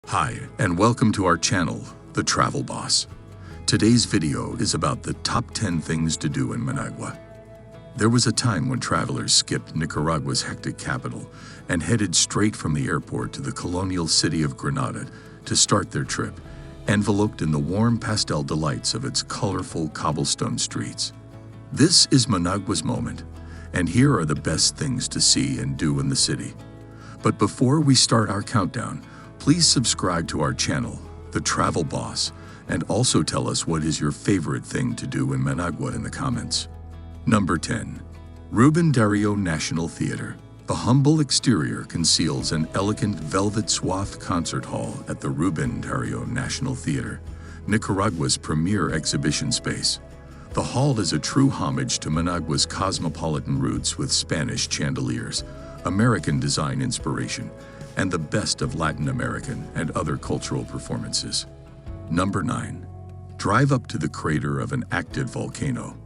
Hi, and welcome to our channel, The Travel Boss. Today's video is about the top 10 things to do in Managua. There was a time when travelers skipped Nicaragua's hectic capital and headed straight from the airport to the colonial city of Granada to start their trip, enveloped in the warm pastel delights of its colorful cobblestone streets. This is Managua's moment, and here are the best things to see and do in the city. But before we start our countdown, please subscribe to our channel, The Travel Boss, and also tell us what is your favorite thing to do in Managua in the comments. Number 10. Ruben Dario National Theater. The humble exterior conceals an elegant velvet-swathed concert hall at the Ruben Dario National Theater, Nicaragua's premier exhibition space. The hall is a true homage to Managua's cosmopolitan roots with Spanish chandeliers, American design inspiration, and the best of Latin American and other cultural performances. Number 9. Drive up to the crater of an active volcano.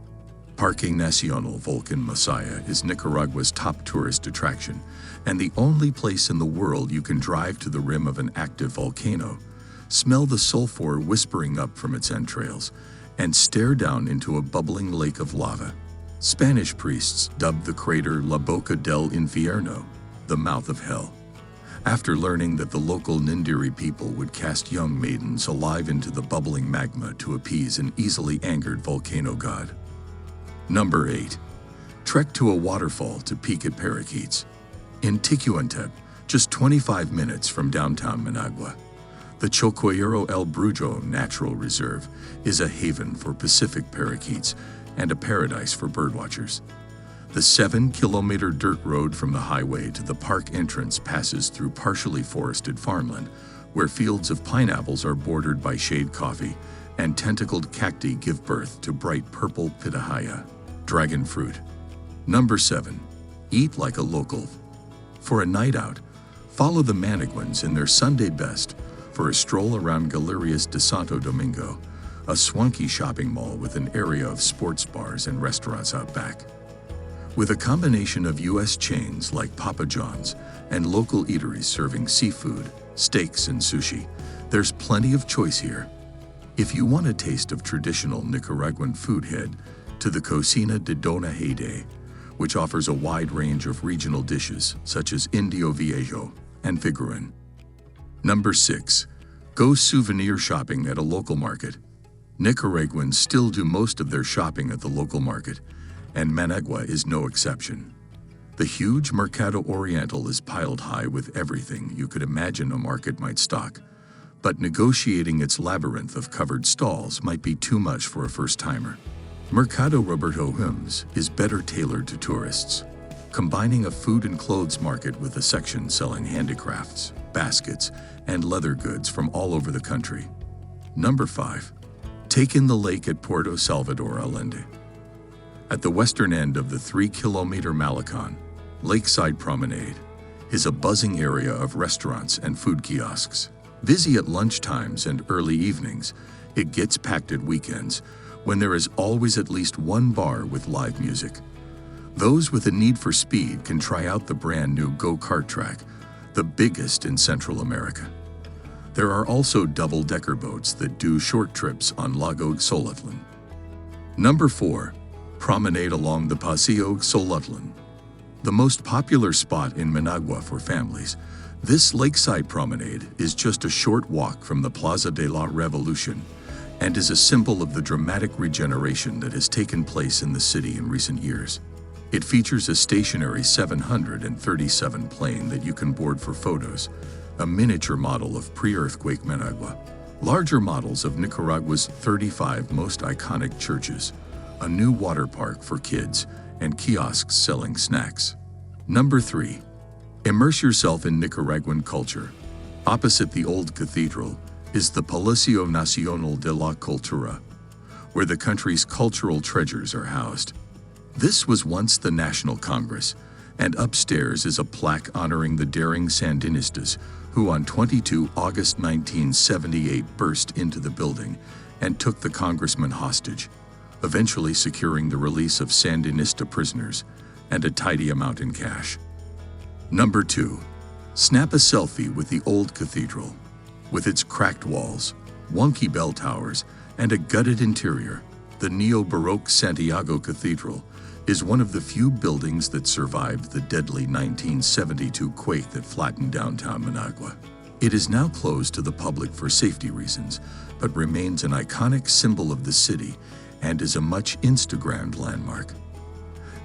Parque Nacional Volcan Masaya is Nicaragua's top tourist attraction, and the only place in the world you can drive to the rim of an active volcano, smell the sulfur whispering up from its entrails, and stare down into a bubbling lake of lava. Spanish priests dubbed the crater La Boca del Infierno, the mouth of hell, after learning that the local Nindiri people would cast young maidens alive into the bubbling magma to appease an easily angered volcano god. Number 8. Trek to a waterfall to peek at parakeets. In Ticuantep, just 25 minutes from downtown Managua, the Chocoyero El Brujo Natural Reserve is a haven for Pacific parakeets and a paradise for birdwatchers. The 7-kilometer dirt road from the highway to the park entrance passes through partially forested farmland, where fields of pineapples are bordered by shade coffee, and tentacled cacti give birth to bright purple pitahaya, dragon fruit. Number 7. Eat like a local. For a night out, follow the Managuans in their Sunday best for a stroll around Galerias de Santo Domingo, a swanky shopping mall with an area of sports bars and restaurants out back. With a combination of U.S. chains like Papa John's and local eateries serving seafood, steaks, and sushi, there's plenty of choice here. If you want a taste of traditional Nicaraguan food, head to the Cocina de Dona Heyday, which offers a wide range of regional dishes such as Indio Viejo and Figueroa. Number 6. Go souvenir shopping at a local market. Nicaraguans still do most of their shopping at the local market, and Managua is no exception. The huge Mercado Oriental is piled high with everything you could imagine a market might stock, but negotiating its labyrinth of covered stalls might be too much for a first-timer. Mercado Roberto Humes is better tailored to tourists, combining a food and clothes market with a section selling handicrafts, baskets, and leather goods from all over the country. Number 5. Take in the lake at Puerto Salvador Allende. At the western end of the 3-kilometer Malecon, Lakeside Promenade is a buzzing area of restaurants and food kiosks. Busy at lunchtimes and early evenings, it gets packed at weekends when there is always at least one bar with live music. Those with a need for speed can try out the brand new go-kart track, the biggest in Central America. There are also double-decker boats that do short trips on Lago Xolotlan. Number 4. Promenade along the Paseo Xolotlan. The most popular spot in Managua for families, this lakeside promenade is just a short walk from the Plaza de la Revolution and is a symbol of the dramatic regeneration that has taken place in the city in recent years. It features a stationary 737 plane that you can board for photos, a miniature model of pre-earthquake Managua, larger models of Nicaragua's 35 most iconic churches, a new water park for kids, and kiosks selling snacks. Number 3. Immerse yourself in Nicaraguan culture. Opposite the old cathedral is the Palacio Nacional de la Cultura, where the country's cultural treasures are housed. This was once the National Congress, and upstairs is a plaque honoring the daring Sandinistas who on 22 August 1978 burst into the building and took the congressman hostage, eventually securing the release of Sandinista prisoners and a tidy amount in cash. Number 2. Snap a selfie with the old cathedral. With its cracked walls, wonky bell towers, and a gutted interior, the neo-Baroque Santiago Cathedral is one of the few buildings that survived the deadly 1972 quake that flattened downtown Managua. It is now closed to the public for safety reasons, but remains an iconic symbol of the city and is a much Instagrammed landmark.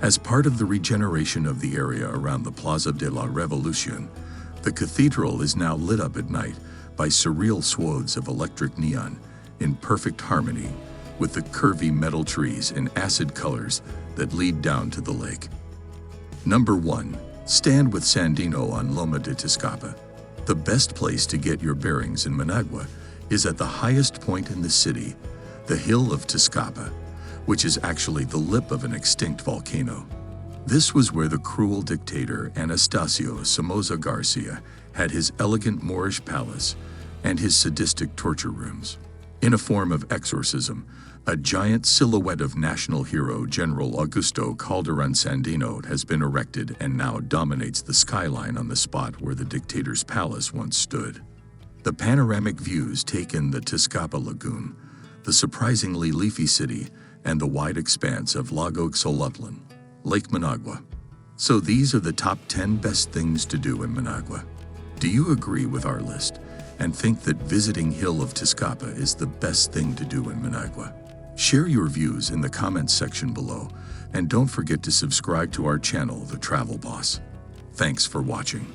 As part of the regeneration of the area around the Plaza de la Revolucion, the cathedral is now lit up at night by surreal swaths of electric neon in perfect harmony with the curvy metal trees and acid colors that lead down to the lake. Number 1. Stand with Sandino on Loma de Tezcapa. The best place to get your bearings in Managua is at the highest point in the city, the Hill of Tezcapa, which is actually the lip of an extinct volcano. This was where the cruel dictator Anastasio Somoza Garcia had his elegant Moorish palace and his sadistic torture rooms. In a form of exorcism, a giant silhouette of national hero General Augusto Calderon Sandino has been erected and now dominates the skyline on the spot where the dictator's palace once stood. The panoramic views take in the Tezcapa Lagoon, the surprisingly leafy city, and the wide expanse of Lago Xolotl, Lake Managua. So these are the top 10 best things to do in Managua. Do you agree with our list and think that visiting Hill of Tezcapa is the best thing to do in Managua? Share your views in the comments section below, and don't forget to subscribe to our channel, The Travel Boss. Thanks for watching.